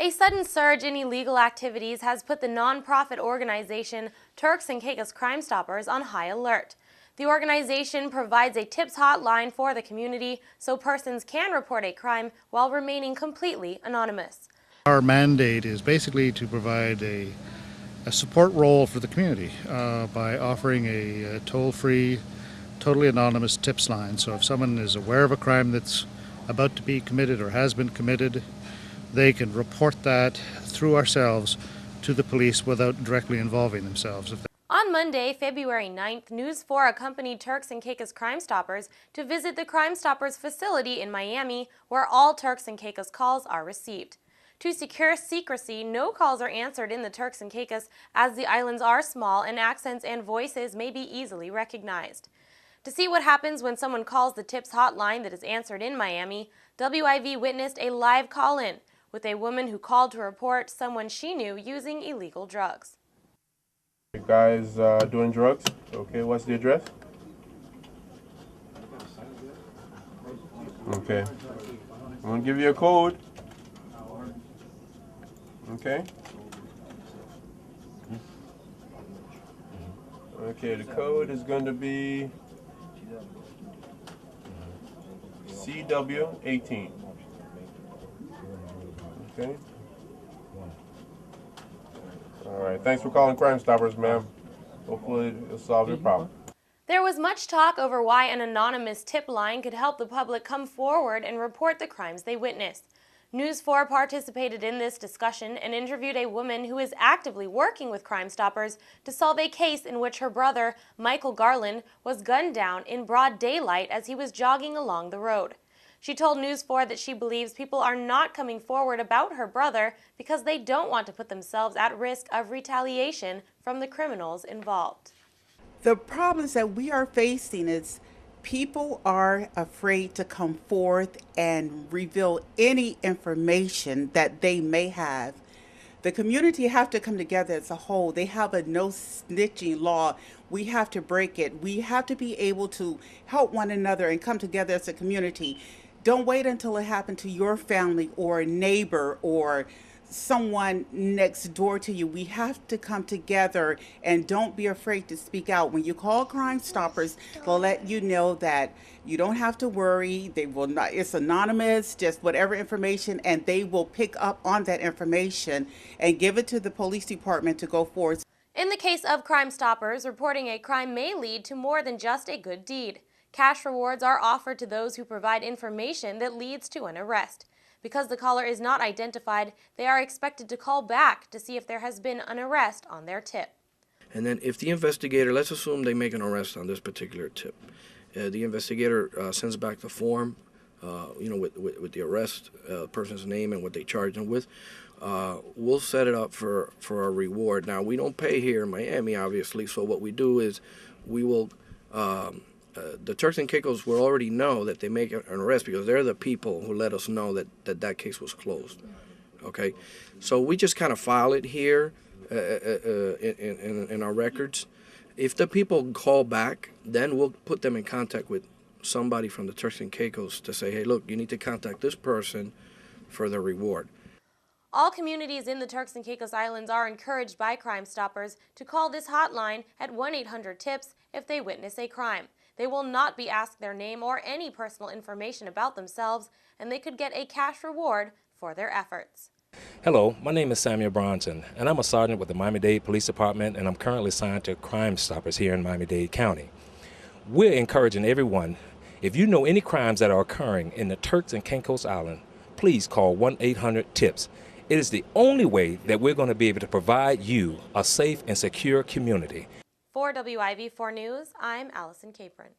A sudden surge in illegal activities has put the non-profit organization Turks and Caicos Crime Stoppers on high alert. The organization provides a tips hotline for the community so persons can report a crime while remaining completely anonymous. Our mandate is basically to provide a support role for the community by offering a toll-free, totally anonymous tips line. So if someone is aware of a crime that's about to be committed or has been committed, they can report that through ourselves to the police without directly involving themselves. On Monday, February 9th, News 4 accompanied Turks and Caicos Crime Stoppers to visit the Crime Stoppers facility in Miami, where all Turks and Caicos calls are received. To secure secrecy, no calls are answered in the Turks and Caicos, as the islands are small and accents and voices may be easily recognized. To see what happens when someone calls the tips hotline that is answered in Miami, WIV witnessed a live call-in with a woman who called to report someone she knew using illegal drugs. You guys doing drugs? Okay, what's the address? Okay. I'm going to give you a code. Okay. Okay, the code is going to be CW18. Okay. All right. Thanks for calling Crime Stoppers, ma'am. Hopefully it'll solve your problem. There was much talk over why an anonymous tip line could help the public come forward and report the crimes they witnessed. News 4 participated in this discussion and interviewed a woman who is actively working with Crime Stoppers to solve a case in which her brother, Michael Garland, was gunned down in broad daylight as he was jogging along the road. She told News 4 that she believes people are not coming forward about her brother because they don't want to put themselves at risk of retaliation from the criminals involved. The problems that we are facing is people are afraid to come forth and reveal any information that they may have. The community have to come together as a whole. They have a no snitching law. We have to break it. We have to be able to help one another and come together as a community. Don't wait until it happened to your family or a neighbor or someone next door to you. We have to come together and don't be afraid to speak out. When you call Crime Stoppers, they'll let you know that you don't have to worry. They will not, it's anonymous, just whatever information, and they will pick up on that information and give it to the police department to go forward. In the case of Crime Stoppers, reporting a crime may lead to more than just a good deed. Cash rewards are offered to those who provide information that leads to an arrest. Because the caller is not identified, they are expected to call back to see if there has been an arrest on their tip. And then if the investigator, let's assume they make an arrest on this particular tip. The investigator sends back the form, with the arrest, person's name and what they charge them with. We'll set it up for a reward. Now, we don't pay here in Miami, obviously, so what we do is we will... the Turks and Caicos will already know that they make an arrest because they're the people who let us know that case was closed. Okay, so we just kind of file it here in our records. If the people call back, then we'll put them in contact with somebody from the Turks and Caicos to say, hey, look, you need to contact this person for the reward. All communities in the Turks and Caicos Islands are encouraged by Crime Stoppers to call this hotline at 1-800-TIPS if they witness a crime. They will not be asked their name or any personal information about themselves, and they could get a cash reward for their efforts. Hello, my name is Samuel Bronson, and I'm a sergeant with the Miami-Dade Police Department, and I'm currently assigned to Crime Stoppers here in Miami-Dade County. We're encouraging everyone, if you know any crimes that are occurring in the Turks and Caicos Island, please call 1-800-TIPS. It is the only way that we're going to be able to provide you a safe and secure community. For WIV4 News, I'm Allison Capron.